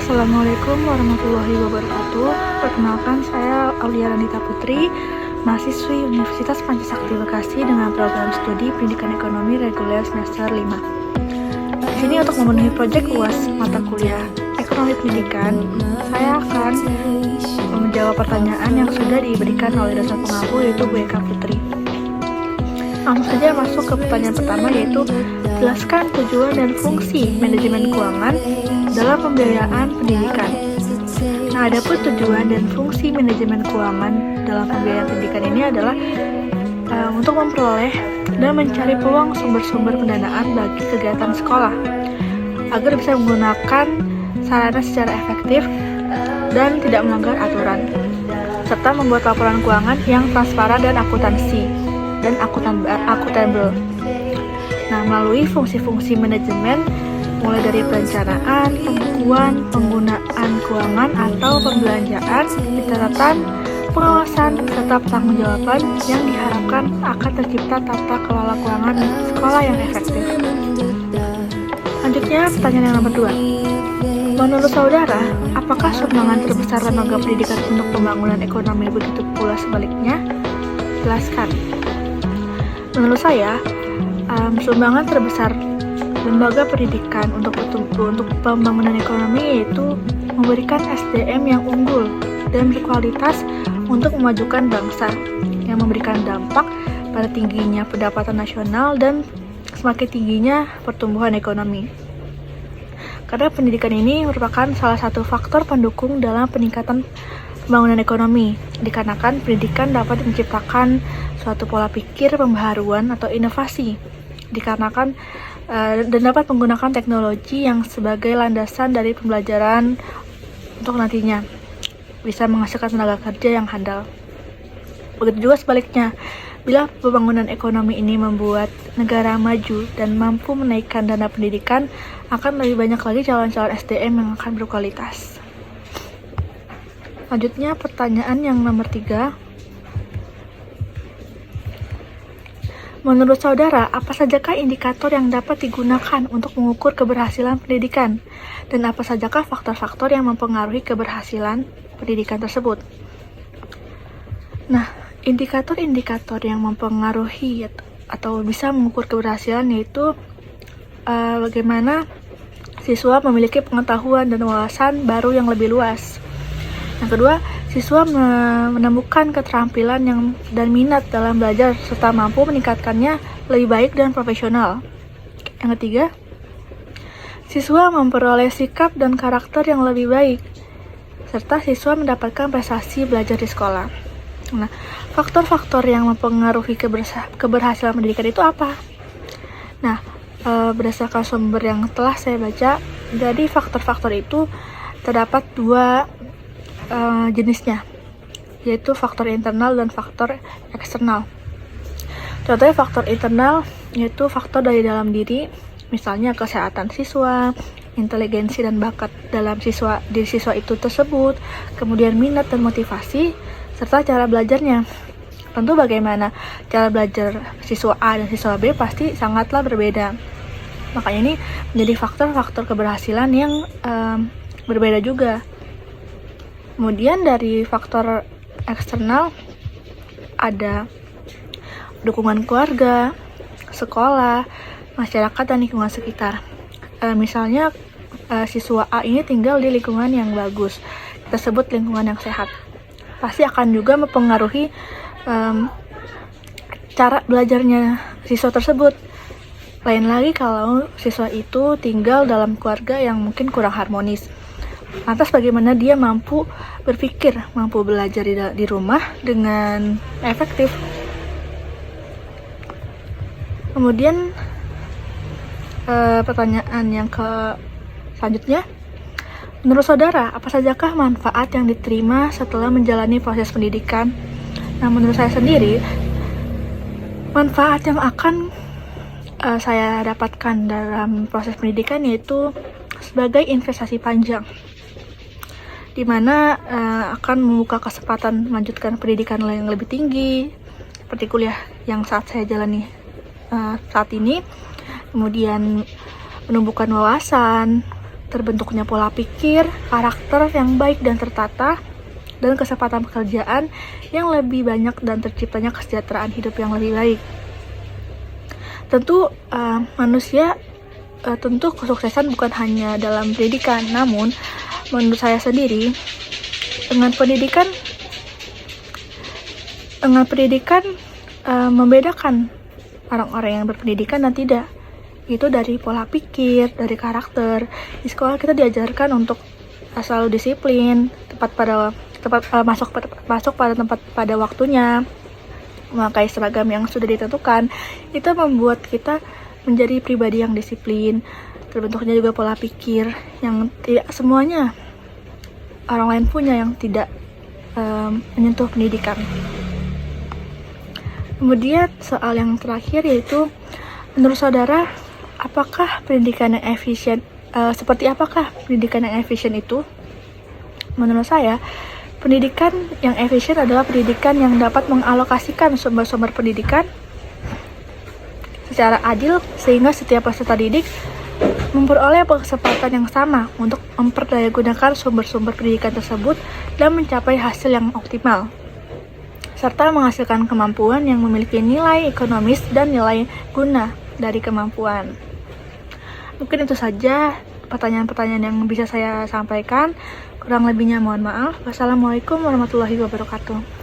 Assalamualaikum warahmatullahi wabarakatuh. Perkenalkan, saya Aulia Ranita Putri, mahasiswi Universitas Pancasakti Bekasi dengan program studi Pendidikan Ekonomi Reguler semester 5. Di sini untuk memenuhi proyek UAS mata kuliah Ekonomi Pendidikan, saya akan menjawab pertanyaan yang sudah diberikan oleh dosen pengampu, yaitu Bu Eka Putri. Langsung saja masuk ke pertanyaan pertama, yaitu jelaskan tujuan dan fungsi manajemen keuangan dalam pembiayaan pendidikan. Nah, adapun tujuan dan fungsi manajemen keuangan dalam pembiayaan pendidikan ini adalah untuk memperoleh dan mencari peluang sumber-sumber pendanaan bagi kegiatan sekolah agar bisa menggunakan sarana secara efektif dan tidak melanggar aturan, serta membuat laporan keuangan yang transparan dan akuntabel. Nah, melalui fungsi-fungsi manajemen mulai dari perencanaan, pembukuan, penggunaan keuangan atau pembelanjaan, pencatatan, pengawasan, serta pertanggungjawaban yang diharapkan akan tercipta tata kelola keuangan sekolah yang efektif. Selanjutnya, pertanyaan yang nomor 2. Menurut saudara, apakah sumbangan terbesar lembaga pendidikan untuk pembangunan ekonomi, begitu pula sebaliknya? Jelaskan. Menurut saya, sumbangan terbesar lembaga pendidikan untuk pembangunan ekonomi yaitu memberikan SDM yang unggul dan berkualitas untuk memajukan bangsa, yang memberikan dampak pada tingginya pendapatan nasional dan semakin tingginya pertumbuhan ekonomi. Karena pendidikan ini merupakan salah satu faktor pendukung dalam peningkatan pembangunan ekonomi, dikarenakan pendidikan dapat menciptakan suatu pola pikir pembaharuan atau inovasi, dikarenakan dan dapat menggunakan teknologi yang sebagai landasan dari pembelajaran untuk nantinya bisa menghasilkan tenaga kerja yang handal. Begitu juga sebaliknya, bila pembangunan ekonomi ini membuat negara maju dan mampu menaikkan dana pendidikan, akan lebih banyak lagi calon-calon SDM yang akan berkualitas. Selanjutnya, pertanyaan yang nomor 3. Menurut saudara, apa sajakah indikator yang dapat digunakan untuk mengukur keberhasilan pendidikan? Dan apa sajakah faktor-faktor yang mempengaruhi keberhasilan pendidikan tersebut? Nah, indikator-indikator yang mempengaruhi atau bisa mengukur keberhasilan yaitu bagaimana siswa memiliki pengetahuan dan wawasan baru yang lebih luas. Yang kedua, siswa menemukan keterampilan dan minat dalam belajar serta mampu meningkatkannya lebih baik dan profesional. Yang ketiga, siswa memperoleh sikap dan karakter yang lebih baik serta siswa mendapatkan prestasi belajar di sekolah. Nah, faktor-faktor yang mempengaruhi keberhasilan pendidikan itu apa? Nah, berdasarkan sumber yang telah saya baca, jadi faktor-faktor itu terdapat 2 jenisnya, yaitu faktor internal dan faktor eksternal. Contohnya faktor internal yaitu faktor dari dalam diri, misalnya kesehatan siswa, inteligensi dan bakat dalam diri siswa itu tersebut, kemudian minat dan motivasi, serta cara belajarnya. Tentu bagaimana cara belajar siswa A dan siswa B pasti sangatlah berbeda. Makanya ini menjadi faktor-faktor keberhasilan yang berbeda juga. Kemudian dari faktor eksternal ada dukungan keluarga, sekolah, masyarakat, dan lingkungan sekitar. Misalnya siswa A ini tinggal di lingkungan yang bagus, kita sebut lingkungan yang sehat. Pasti akan juga mempengaruhi cara belajarnya siswa tersebut. Lain lagi kalau siswa itu tinggal dalam keluarga yang mungkin kurang harmonis. Lantas bagaimana dia mampu berpikir, mampu belajar di rumah dengan efektif. Kemudian pertanyaan yang selanjutnya, menurut saudara, apa sajakah manfaat yang diterima setelah menjalani proses pendidikan? Nah, menurut saya sendiri, manfaat yang akan saya dapatkan dalam proses pendidikan yaitu sebagai investasi panjang, di mana akan membuka kesempatan melanjutkan pendidikan yang lebih tinggi, seperti kuliah yang saat saya jalani saat ini, kemudian menumbuhkan wawasan, terbentuknya pola pikir, karakter yang baik dan tertata, dan kesempatan pekerjaan yang lebih banyak dan terciptanya kesejahteraan hidup yang lebih baik. Tentu manusia tentu kesuksesan bukan hanya dalam pendidikan, namun menurut saya sendiri dengan pendidikan membedakan orang-orang yang berpendidikan dan tidak. Itu dari pola pikir, dari karakter. Di sekolah kita diajarkan untuk selalu disiplin, masuk pada tempat pada waktunya, memakai seragam yang sudah ditentukan. Itu membuat kita menjadi pribadi yang disiplin. Terbentuknya juga pola pikir yang tidak semuanya orang lain punya, yang tidak menyentuh pendidikan. Kemudian soal yang terakhir, yaitu menurut saudara, apakah pendidikan yang efisien, seperti apakah pendidikan yang efisien itu? Menurut saya, pendidikan yang efisien adalah pendidikan yang dapat mengalokasikan sumber-sumber pendidikan secara adil, sehingga setiap peserta didik memperoleh kesempatan yang sama untuk memperdayagunakan sumber-sumber pendidikan tersebut dan mencapai hasil yang optimal, serta menghasilkan kemampuan yang memiliki nilai ekonomis dan nilai guna dari kemampuan. Mungkin itu saja pertanyaan-pertanyaan yang bisa saya sampaikan. Kurang lebihnya mohon maaf. Wassalamualaikum warahmatullahi wabarakatuh.